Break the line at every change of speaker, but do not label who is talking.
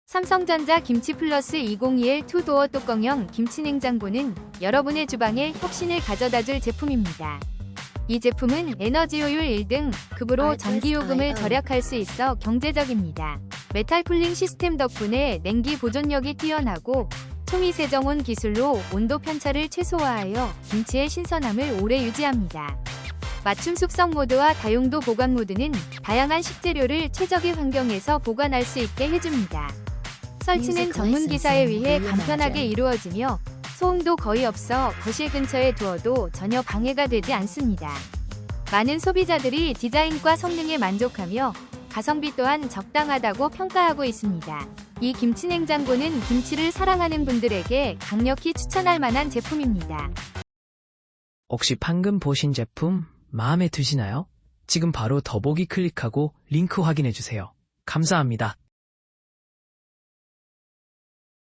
삼성전자 김치 플러스 2021 투도어 뚜껑형 김치냉장고는 여러분의 주방에 혁신을 가져다줄 제품입니다. 이 제품은 에너지 효율 1등 급으로 전기요금을 절약할 수 있어 경제적입니다. 메탈 쿨링 시스템 덕분에 냉기 보존력이 뛰어나고 초미세정온 기술로 온도 편차를 최소화하여 김치의 신선함을 오래 유지합니다. 맞춤 숙성 모드와 다용도 보관 모드는 다양한 식재료를 최적의 환경에서 보관할 수 있게 해줍니다. 설치는 전문 기사에 의해 간편하게 이루어지며 소음도 거의 없어 거실 근처에 두어도 전혀 방해가 되지 않습니다. 많은 소비자들이 디자인과 성능에 만족하며 가성비 또한 적당하다고 평가하고 있습니다. 이 김치냉장고는 김치를 사랑하는 분들에게 강력히 추천할 만한 제품입니다.
혹시 방금 보신 제품 마음에 드시나요? 지금 바로 더보기 클릭하고 링크 확인해주세요. 감사합니다.